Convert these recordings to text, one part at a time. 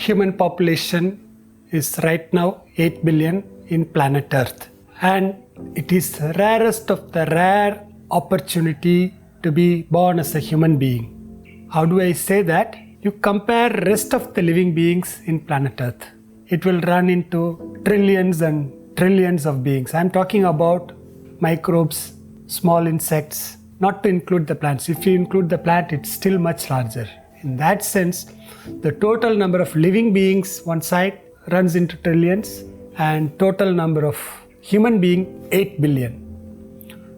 human population is right now 8 billion in planet Earth. And it is rarest of the rare opportunity to be born as a human being. How do I say that? You compare rest of the living beings in planet Earth. It will run into trillions and trillions of beings. I'm talking about microbes, small insects, not to include the plants. If you include the plant, it's still much larger. In that sense, the total number of living beings one side runs into trillions, and total number of human being 8 billion.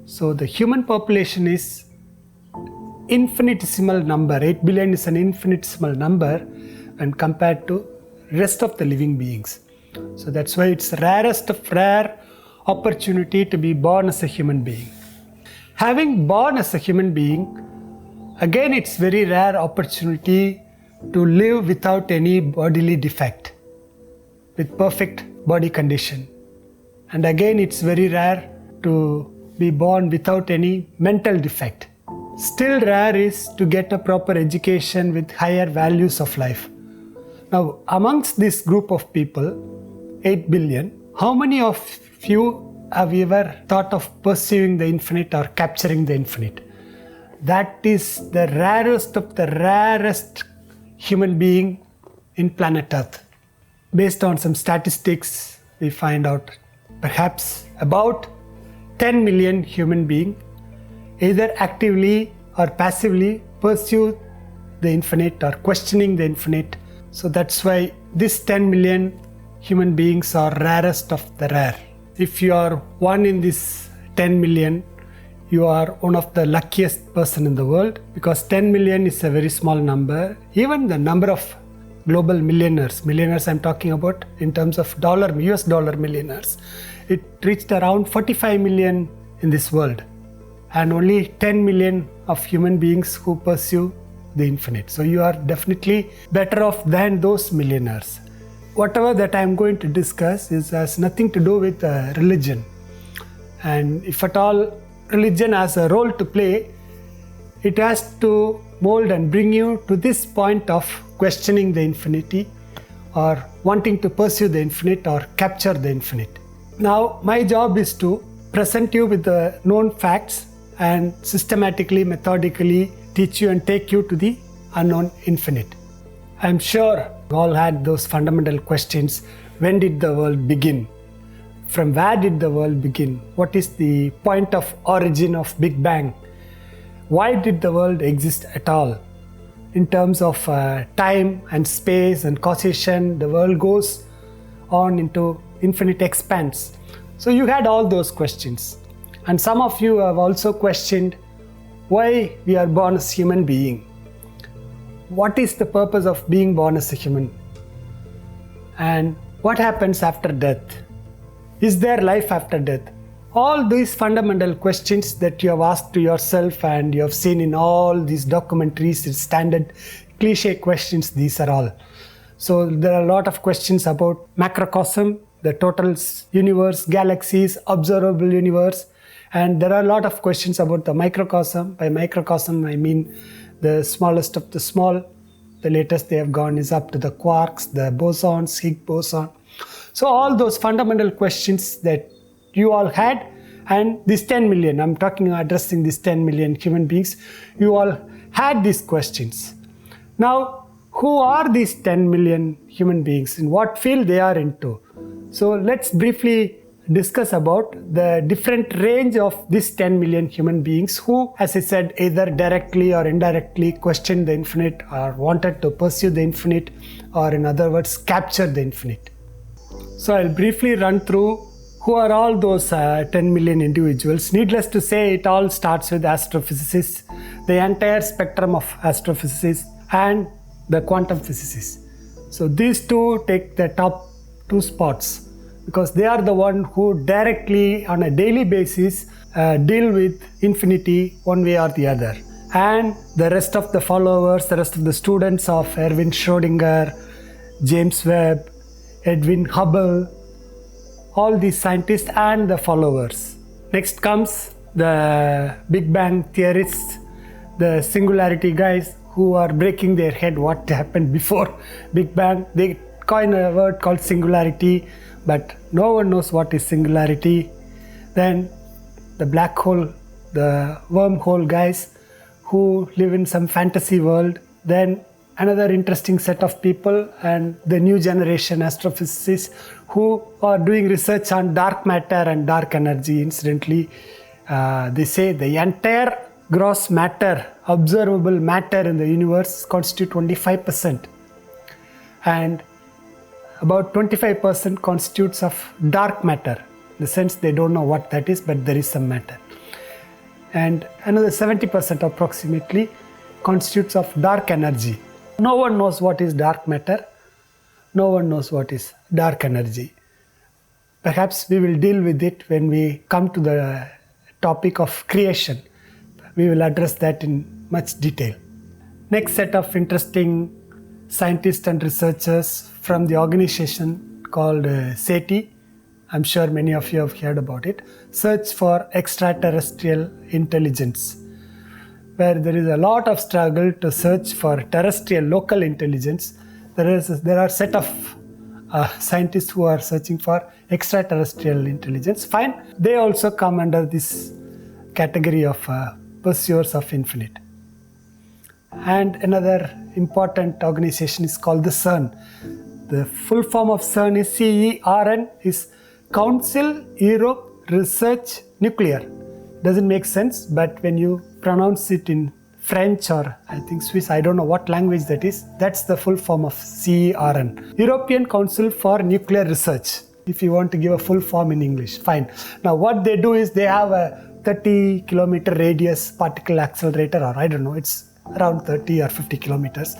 So the human population is infinitesimal number. 8 billion is an infinitesimal number when compared to rest of the living beings. So that's why it's rarest of rare opportunity to be born as a human being. Having born as a human being, again it's very rare opportunity to live without any bodily defect, with perfect body condition. And again it's very rare to be born without any mental defect. Still rare is to get a proper education with higher values of life. Now, amongst this group of people, 8 billion, how many of you have ever thought of pursuing the infinite or capturing the infinite? That is the rarest of the rarest human being in planet Earth. Based on some statistics, we find out perhaps about 10 million human beings either actively or passively pursue the infinite or questioning the infinite. So that's why this 10 million human beings are rarest of the rare. If you are one in this 10 million, you are one of the luckiest person in the world, because 10 million is a very small number. Even the number of global millionaires I'm talking about in terms of US dollar millionaires, it reached around 45 million in this world, and only 10 million of human beings who pursue the infinite. So you are definitely better off than those millionaires. Whatever that I'm going to discuss has nothing to do with religion. And if at all religion has a role to play, it has to mold and bring you to this point of questioning the infinity, or wanting to pursue the infinite or capture the infinite. Now, my job is to present you with the known facts and systematically, methodically teach you and take you to the unknown infinite. I'm sure you all had those fundamental questions. When did the world begin? From where did the world begin? What is the point of origin of Big Bang? Why did the world exist at all? In terms of time and space and causation, the world goes on into infinite expanse. So you had all those questions. And some of you have also questioned why we are born as human being. What is the purpose of being born as a human? And what happens after death? Is there life after death? All these fundamental questions that you have asked to yourself and you have seen in all these documentaries, it's standard cliche questions, these are all. So there are a lot of questions about macrocosm, the total universe, galaxies, observable universe. And there are a lot of questions about the microcosm. By microcosm, I mean the smallest of the small. The latest they have gone is up to the quarks, the bosons, Higgs boson. So all those fundamental questions that you all had, and this 10 million, I'm addressing these 10 million human beings, you all had these questions. Now, who are these 10 million human beings? In what field they are into? So let's briefly discuss about the different range of these 10 million human beings who, as I said, either directly or indirectly questioned the infinite or wanted to pursue the infinite, or in other words, capture the infinite. So I'll briefly run through who are all those 10 million individuals. Needless to say, it all starts with astrophysicists, the entire spectrum of astrophysicists, and the quantum physicists. So these two take the top two spots, because they are the one who directly on a daily basis deal with infinity one way or the other. And the rest of the followers, the rest of the students of Erwin Schrödinger, James Webb, Edwin Hubble, all these scientists and the followers. Next comes the Big Bang theorists, the singularity guys who are breaking their head what happened before Big Bang. They coin a word called singularity, but no one knows what is singularity. Then the black hole, the wormhole guys who live in some fantasy world. Then another interesting set of people, and the new generation astrophysicists who are doing research on dark matter and dark energy. Incidentally, they say the entire gross matter, observable matter in the universe constitute 25%, and about 25% constitutes of dark matter. In the sense they don't know what that is, but there is some matter. And another 70% approximately constitutes of dark energy. No one knows what is dark matter. No one knows what is dark energy. Perhaps we will deal with it when we come to the topic of creation. We will address that in much detail. Next set of interesting scientists and researchers from the organization called SETI. I'm sure many of you have heard about it. Search for extraterrestrial intelligence, where there is a lot of struggle to search for terrestrial local intelligence. There are a set of scientists who are searching for extraterrestrial intelligence. Fine, they also come under this category of pursuers of infinite. And another important organization is called the CERN. The full form of CERN is CERN, is Council Europe Research Nuclear. Doesn't make sense, but when you pronounce it in French or I think Swiss, I don't know what language that is, that's the full form of CERN. European Council for Nuclear Research, if you want to give a full form in English. Fine. Now what they do is they have a 30 kilometer radius particle accelerator, or I don't know, it's around 30 or 50 kilometers.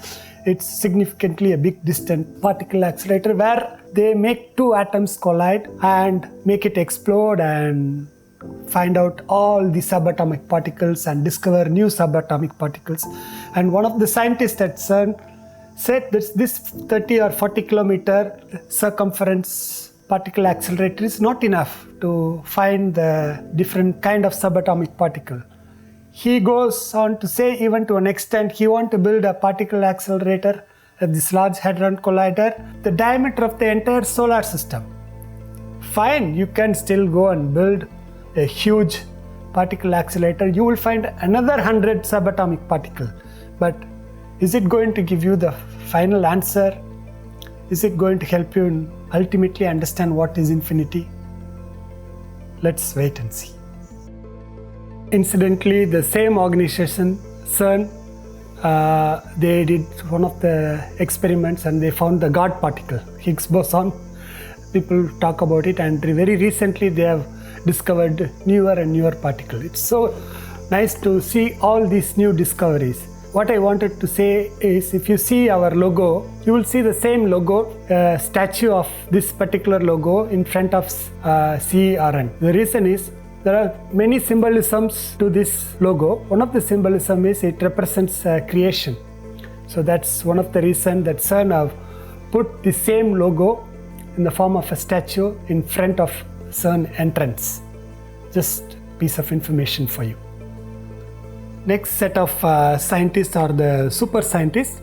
It's significantly a big distant particle accelerator where they make two atoms collide and make it explode and find out all the subatomic particles and discover new subatomic particles. And one of the scientists at CERN said that this 30 or 40 kilometer circumference particle accelerator is not enough to find the different kind of subatomic particle. He goes on to say, even to an extent, he wants to build a particle accelerator at this Large Hadron Collider, the diameter of the entire solar system. Fine, you can still go and build a huge particle accelerator. You will find another 100 subatomic particles. But is it going to give you the final answer? Is it going to help you ultimately understand what is infinity? Let's wait and see. Incidentally, the same organization, CERN, they did one of the experiments and they found the God particle, Higgs boson. People talk about it, and very recently they have discovered newer and newer particles. It's so nice to see all these new discoveries. What I wanted to say is, if you see our logo, you will see the same logo, statue of this particular logo in front of CERN. The reason is, there are many symbolisms to this logo. One of the symbolism is it represents creation. So that's one of the reasons that CERN have put the same logo in the form of a statue in front of CERN entrance. Just a piece of information for you. Next set of scientists are the super scientists.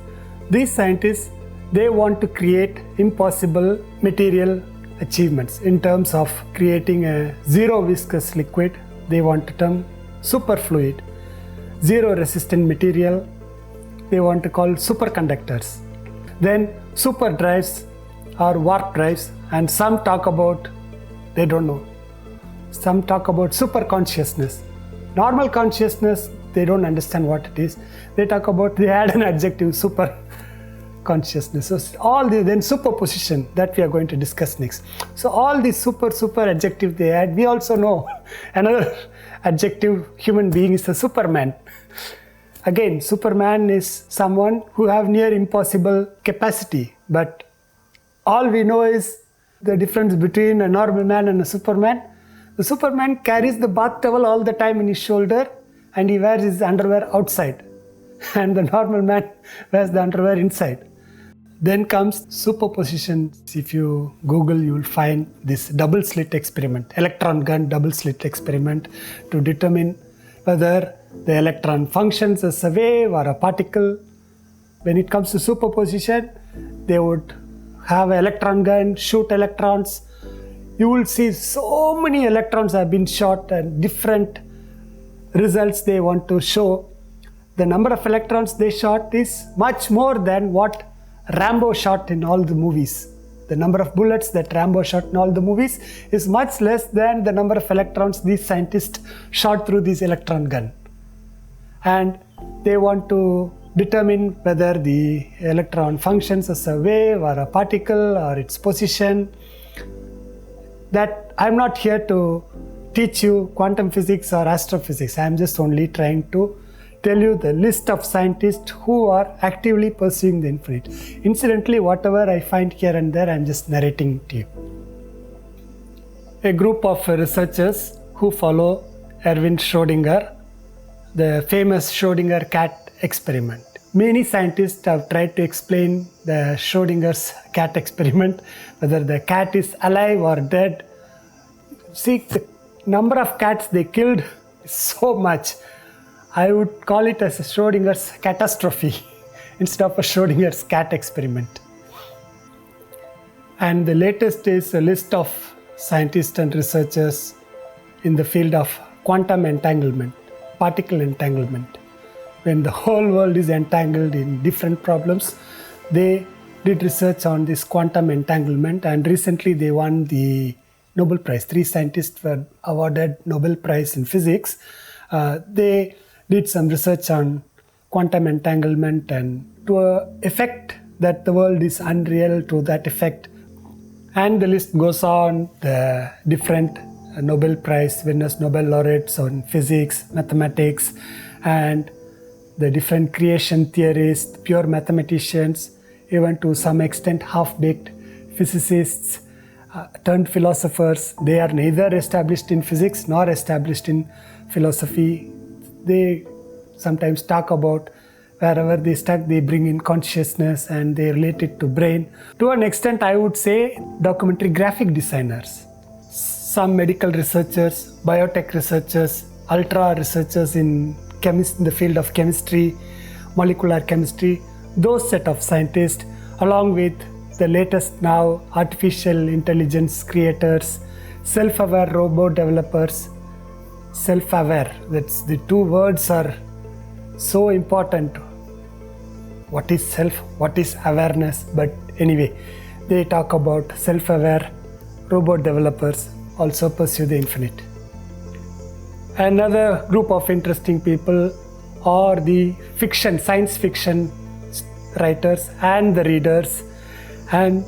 These scientists, they want to create impossible material achievements in terms of creating a zero viscous liquid. They want to term superfluid, zero resistant material. They want to call superconductors. Then super drives or warp drives, and some talk about, they don't know. Some talk about super consciousness. Normal consciousness, they don't understand what it is. They talk about, they add an adjective, super consciousness. So all the then superposition that we are going to discuss next. So all these super adjective they add. We also know another adjective human being is a Superman. Again, Superman is someone who have near impossible capacity, but all we know is the difference between a normal man and a Superman. The Superman carries the bath towel all the time in his shoulder and he wears his underwear outside, and the normal man wears the underwear inside. Then comes superposition. If you Google, you will find this double slit experiment, electron gun double slit experiment, to determine whether the electron functions as a wave or a particle. When it comes to superposition, they would have an electron gun, shoot electrons. You will see so many electrons have been shot and different results they want to show. The number of electrons they shot is much more than what Rambo shot in all the movies. The number of bullets that Rambo shot in all the movies is much less than the number of electrons these scientists shot through this electron gun. And they want to determine whether the electron functions as a wave or a particle or its position. That I'm not here to teach you quantum physics or astrophysics. I'm just only trying to tell you the list of scientists who are actively pursuing the infinite. Incidentally, whatever I find here and there, I'm just narrating to you. A group of researchers who follow Erwin Schrödinger, the famous Schrödinger cat experiment. Many scientists have tried to explain the Schrödinger's cat experiment, whether the cat is alive or dead. See, the number of cats they killed is so much. I would call it as a Schrödinger's catastrophe instead of a Schrödinger's cat experiment. And the latest is a list of scientists and researchers in the field of quantum entanglement, particle entanglement. When the whole world is entangled in different problems, they did research on this quantum entanglement, and recently they won the Nobel Prize. 3 scientists were awarded Nobel Prize in physics. They did some research on quantum entanglement, and to an effect that the world is unreal, to that effect. And the list goes on, the different Nobel Prize winners, Nobel laureates on physics, mathematics, and the different creation theorists, pure mathematicians, even to some extent half-baked physicists turned philosophers. They are neither established in physics nor established in philosophy. They sometimes talk about wherever they stuck, they bring in consciousness and they relate it to brain. To an extent, I would say documentary graphic designers, some medical researchers, biotech researchers, ultra researchers in the field of chemistry, molecular chemistry, those set of scientists, along with the latest now artificial intelligence creators, self-aware robot developers. Self-aware, that's the 2 words are so important. What is self, what is awareness? But anyway, they talk about self-aware robot developers also pursue the infinite. Another group of interesting people are the fiction, science fiction writers and the readers, and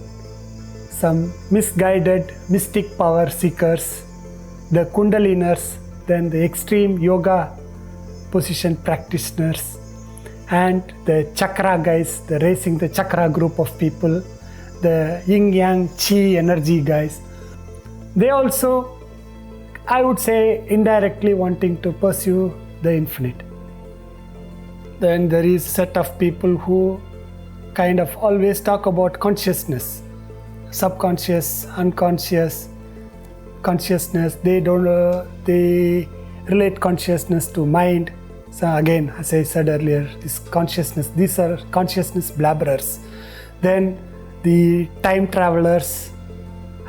some misguided mystic power seekers, the kundaliners, then the extreme yoga position practitioners, and the chakra guys, the raising the chakra group of people, the yin yang chi energy guys. They also, I would say, indirectly wanting to pursue the infinite. Then there is a set of people who kind of always talk about consciousness, subconscious, unconscious, consciousness. They they relate consciousness to mind. So again, as I said earlier, this consciousness, these are consciousness blabberers. Then the time travelers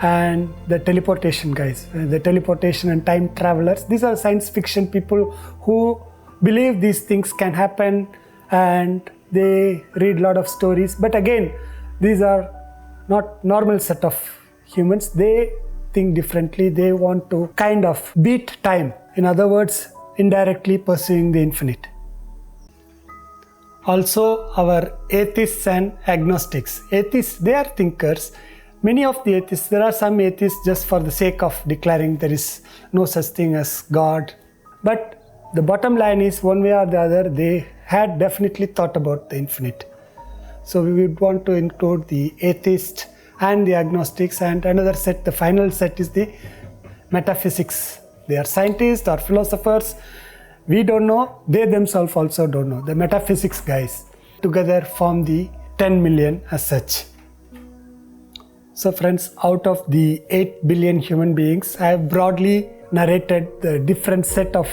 and the teleportation guys, the teleportation and time travelers. These are science fiction people who believe these things can happen, and they read a lot of stories. But again, these are not normal set of humans. They think differently. They want to kind of beat time. In other words, indirectly pursuing the infinite. Also, our atheists and agnostics. Atheists, they are thinkers. Many of the atheists, there are some atheists just for the sake of declaring there is no such thing as God. But the bottom line is, one way or the other, they had definitely thought about the infinite. So we would want to include the atheists and the agnostics, and another set, the final set, is the metaphysics. They are scientists or philosophers. We don't know. They themselves also don't know. The metaphysics guys together form the 10 million as such. So friends, out of the 8 billion human beings, I have broadly narrated the different set of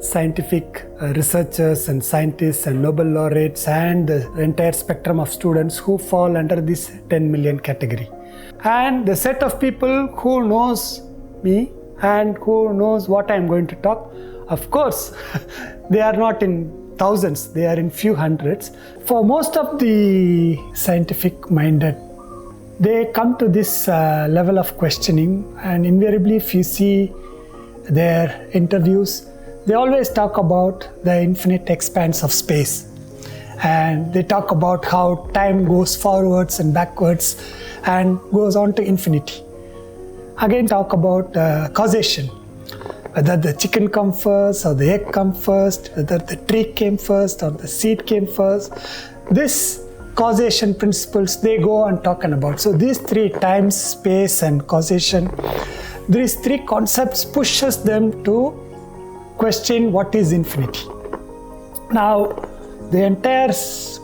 scientific researchers and scientists and Nobel laureates and the entire spectrum of students who fall under this 10 million category. And the set of people who knows me and who knows what I'm going to talk, of course, they are not in thousands, they are in few hundreds. For most of the scientific minded, they come to this level of questioning, and invariably if you see their interviews, they always talk about the infinite expanse of space, and they talk about how time goes forwards and backwards and goes on to infinity. Again, talk about causation, whether the chicken come first or the egg come first, whether the tree came first or the seed came first. This causation principles they go on talking about. So these three, time, space and causation, these three concepts pushes them to question what is infinity. Now, the entire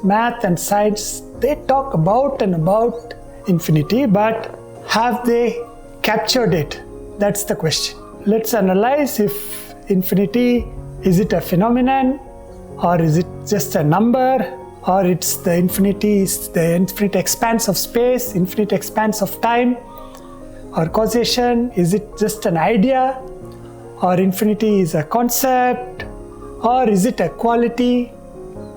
math and science, they talk about and about infinity, but have they captured it? That's the question. Let's analyze if infinity, is it a phenomenon, or is it just a number, or it's the infinity is the infinite expanse of space, infinite expanse of time, or causation, is it just an idea, or infinity is a concept, or is it a quality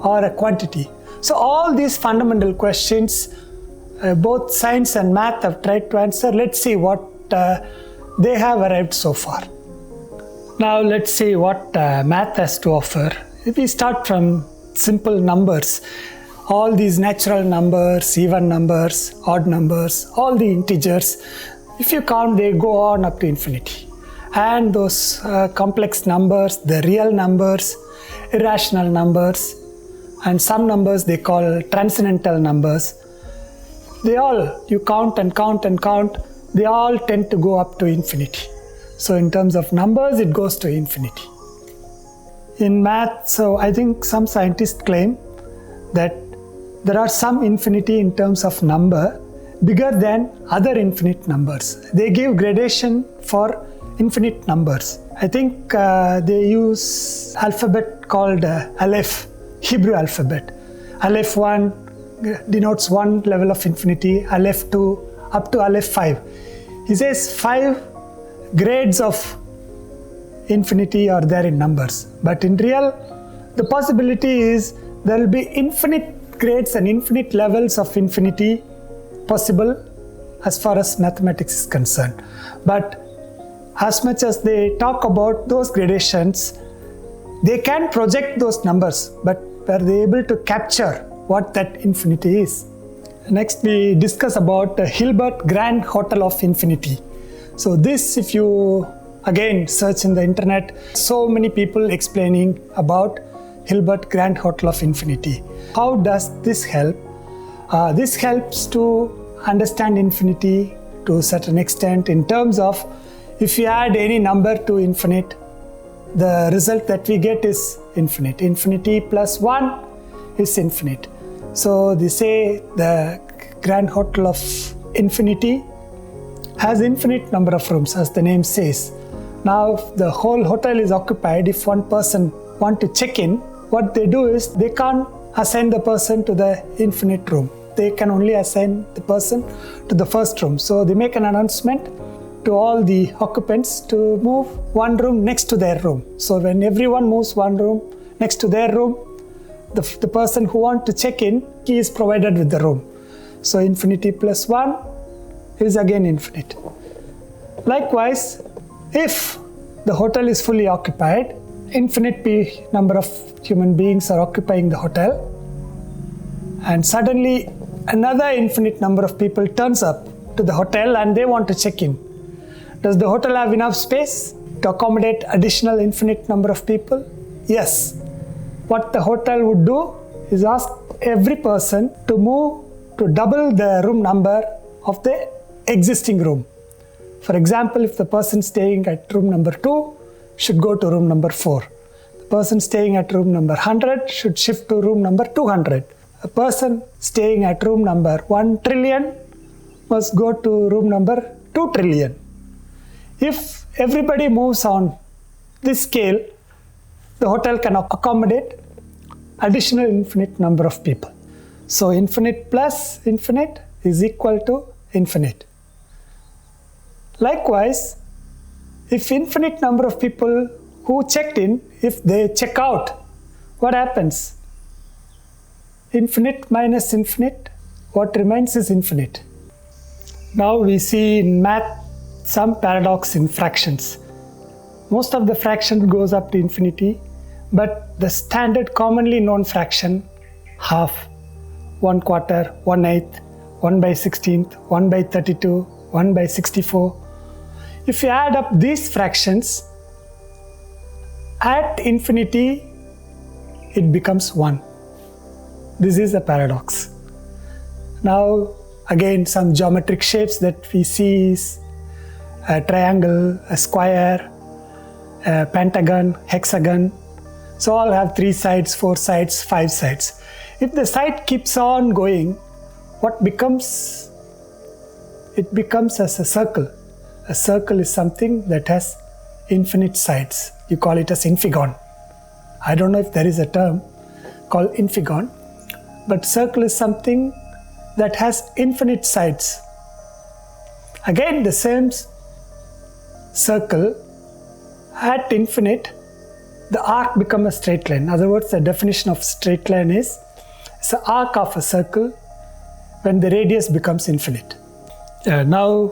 or a quantity? So all these fundamental questions, both science and math have tried to answer. Let's see what they have arrived so far. Now let's see what math has to offer. If we start from simple numbers, all these natural numbers, even numbers, odd numbers, all the integers, if you count, they go on up to infinity. And those complex numbers, the real numbers, irrational numbers, and some numbers they call transcendental numbers, they all, you count and count and count, they all tend to go up to infinity. So in terms of numbers, it goes to infinity. In math, so I think some scientists claim that there are some infinity in terms of number bigger than other infinite numbers. They give gradation for infinite numbers. I think they use alphabet called Aleph, Hebrew alphabet. Aleph 1 denotes one level of infinity, Aleph 2 up to Aleph 5. He says 5 grades of infinity are there in numbers. But in real, the possibility is there will be infinite grades and infinite levels of infinity possible as far as mathematics is concerned. But as much as they talk about those gradations, they can project those numbers, but were they able to capture what that infinity is? Next, we discuss about the Hilbert Grand Hotel of Infinity. So this, if you again search in the internet, so many people explaining about Hilbert Grand Hotel of Infinity. How does this help? This helps to understand infinity to a certain extent in terms of if you add any number to infinite, the result that we get is infinite. Infinity plus 1 is infinite. So they say the Grand Hotel of Infinity has infinite number of rooms, as the name says. Now, if the whole hotel is occupied, if one person wants to check in, what they do is they can't assign the person to the infinite room. They can only assign the person to the first room. So they make an announcement to all the occupants to move one room next to their room. So when everyone moves one room next to their room, the person who wants to check in, he is provided with the room. So infinity plus 1 is again infinite. Likewise, if the hotel is fully occupied, infinite number of human beings are occupying the hotel, and suddenly another infinite number of people turns up to the hotel and they want to check in. Does the hotel have enough space to accommodate additional infinite number of people? Yes. What the hotel would do is ask every person to move to double the room number of the existing room. For example, if the person staying at room number 2 should go to room number 4. The person staying at room number 100 should shift to room number 200. A person staying at room number 1 trillion must go to room number 2 trillion. If everybody moves on this scale, the hotel can accommodate additional infinite number of people. So infinite plus infinite is equal to infinite. Likewise, if infinite number of people who checked in, if they check out, what happens? Infinite minus infinite, what remains is infinite. Now we see in math some paradox in fractions. Most of the fraction goes up to infinity, but the standard commonly known fraction, half, 1/4, 1/8, 1/16, 1/32, 1/64. If you add up these fractions, at infinity, it becomes 1. This is a paradox. Now, again, some geometric shapes that we see is a triangle, a square, a pentagon, hexagon. So all have 3 sides, 4 sides, 5 sides. If the side keeps on going, what becomes? It becomes as a circle. A circle is something that has infinite sides. You call it as infigon. I don't know if there is a term called infigon, but circle is something that has infinite sides. Again, the same circle at infinite, the arc becomes a straight line. In other words, the definition of straight line is it's the arc of a circle when the radius becomes infinite. Now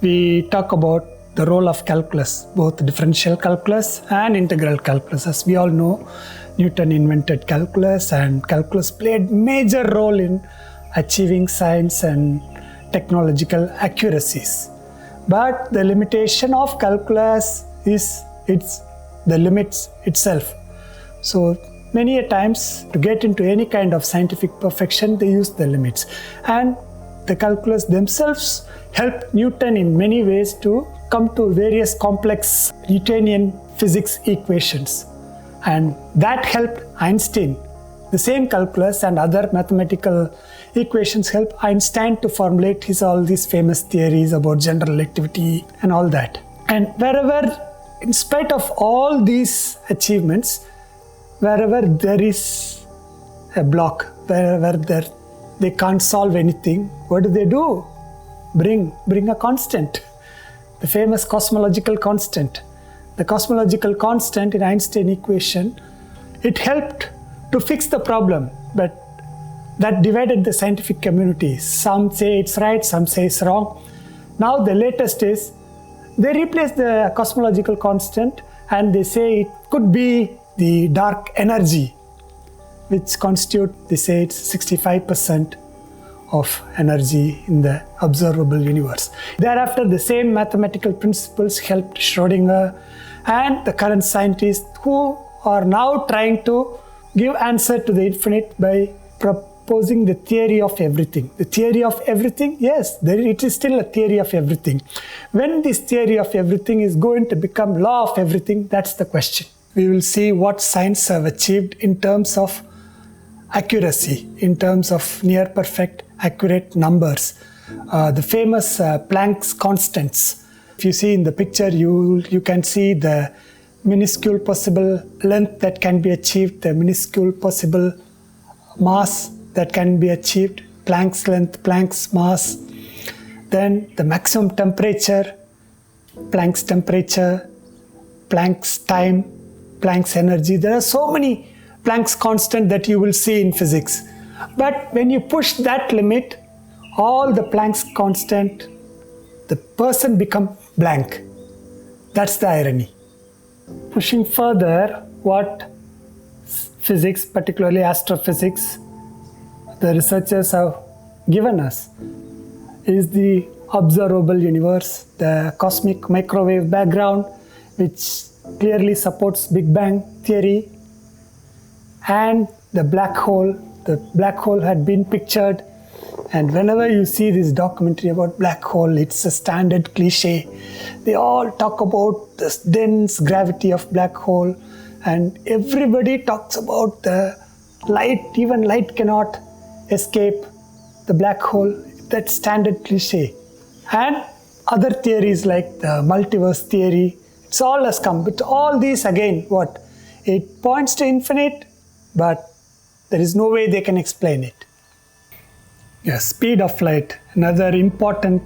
we talk about the role of calculus, both differential calculus and integral calculus. As we all know, Newton invented calculus, and calculus played major role in achieving science and technological accuracies. But the limitation of calculus is the limits itself. So many a times to get into any kind of scientific perfection, they use the limits. And the calculus themselves helped Newton in many ways to come to various complex Newtonian physics equations. And that helped Einstein. The same calculus and other mathematical equations helped Einstein to formulate all these famous theories about general relativity and all that. And wherever, in spite of all these achievements, wherever there is a block, wherever they can't solve anything, what do? Bring a constant. The famous cosmological constant. The cosmological constant in Einstein equation, it helped to fix the problem, but that divided the scientific community. Some say it's right, some say it's wrong. Now the latest is they replace the cosmological constant and they say it could be the dark energy, which constitute, they say it's 65% of energy in the observable universe. Thereafter, the same mathematical principles helped Schrödinger and the current scientists who are now trying to give answer to the infinite by proposing the theory of everything. The theory of everything, yes, it is still a theory of everything. When this theory of everything is going to become law of everything, that's the question. We will see what science have achieved in terms of accuracy, in terms of near perfect accurate numbers. The famous Planck's constants. If you see in the picture, you can see the minuscule possible length that can be achieved, the minuscule possible mass that can be achieved, Planck's length, Planck's mass, then the maximum temperature, Planck's temperature, Planck's time, Planck's energy. There are so many Planck's constant that you will see in physics. But when you push that limit, all the Planck's constant, the person becomes blank. That's the irony. Pushing further, what physics, particularly astrophysics, the researchers have given us is the observable universe, the cosmic microwave background, which clearly supports Big Bang theory, and the black hole. The black hole had been pictured, and whenever you see this documentary about black hole, it's a standard cliche. They all talk about the dense gravity of black hole, and everybody talks about the light. Even light cannot escape the black hole. That standard cliche. And other theories like the multiverse theory, It's all has come. But all these again, what? It points to infinite, but there is no way they can explain it. Yes, speed of light, another important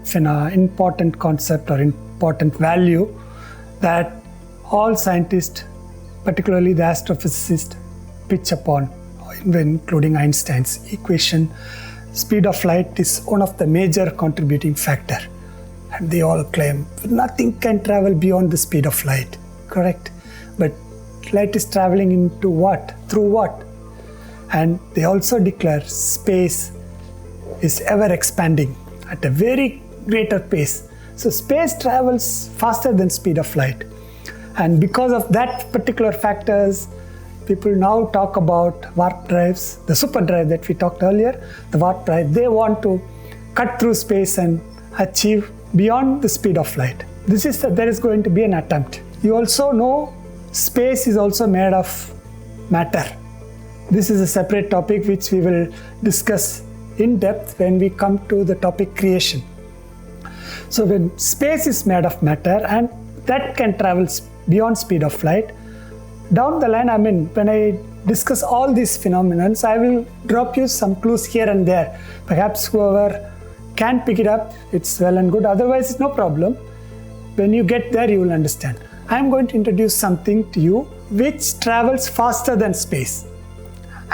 concept or important value that all scientists, particularly the astrophysicists, pitch upon, including Einstein's equation. Speed of light is one of the major contributing factor. And they all claim nothing can travel beyond the speed of light, correct? But light is traveling into what? Through what? And they also declare space is ever expanding at a very greater pace. So space travels faster than speed of light. And because of that particular factors, people now talk about warp drives, the super drive that we talked earlier, the warp drive. They want to cut through space and achieve beyond the speed of light. There is going to be an attempt. You also know space is also made of matter. This is a separate topic which we will discuss in depth when we come to the topic creation. So when space is made of matter and that can travel beyond speed of light, down the line, when I discuss all these phenomena, I will drop you some clues here and there. Perhaps whoever can pick it up, it's well and good. Otherwise, it's no problem. When you get there, you will understand. I'm going to introduce something to you which travels faster than space,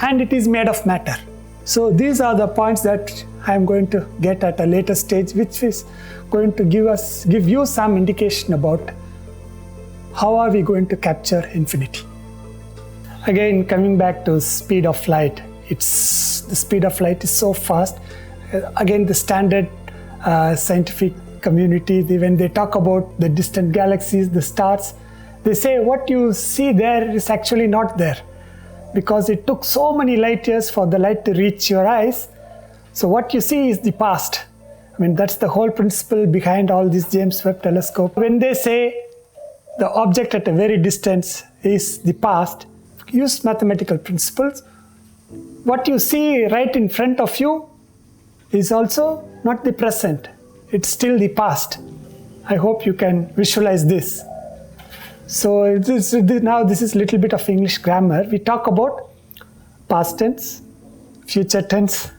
and it is made of matter. So these are the points that I'm going to get at a later stage, which is going to give you some indication about how are we going to capture infinity. Again, coming back to speed of light, the speed of light is so fast. Again, the standard scientific community, when they talk about the distant galaxies, the stars, they say what you see there is actually not there, because it took so many light years for the light to reach your eyes. So what you see is the past. That's the whole principle behind all this James Webb telescope. When they say the object at a very distance is the past, use mathematical principles. What you see right in front of you is also not the present. It's still the past. I hope you can visualize this. So now this is a little bit of English grammar. We talk about past tense, future tense,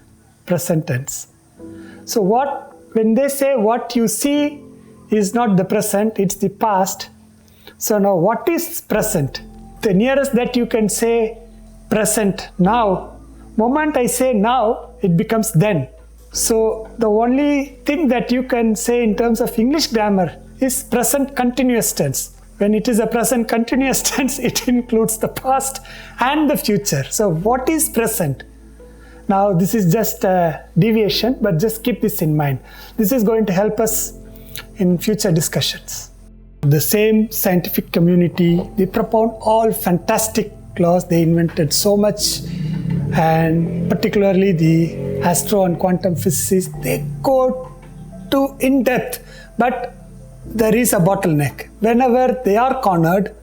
present tense. So when they say what you see is not the present, it's the past. So now what is present? The nearest that you can say present now, moment I say now, it becomes then. So the only thing that you can say in terms of English grammar is present continuous tense. When it is a present continuous tense, it includes the past and the future. So what is present? Now this is just a deviation, but just keep this in mind. This is going to help us in future discussions. The same scientific community, they propound all fantastic laws. They invented so much, and particularly the astro and quantum physicists, they go to in depth, but there is a bottleneck. Whenever they are cornered,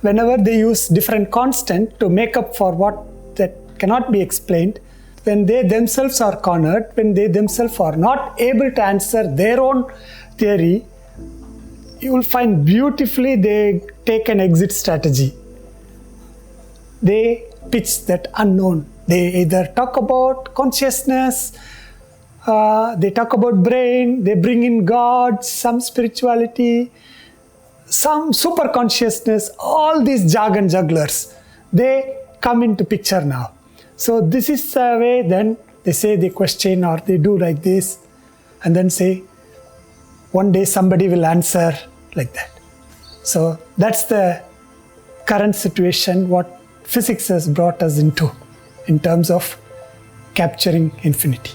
whenever they use different constant to make up for what that cannot be explained, when they themselves are cornered, when they themselves are not able to answer their own theory, you will find beautifully they take an exit strategy. They pitch that unknown. They either talk about consciousness, they talk about brain, they bring in God, some spirituality, some super consciousness, all these jargon jugglers, they come into picture now. So this is a way, then they say they question or they do like this and then say, one day somebody will answer like that. So that's the current situation, what physics has brought us into in terms of capturing infinity.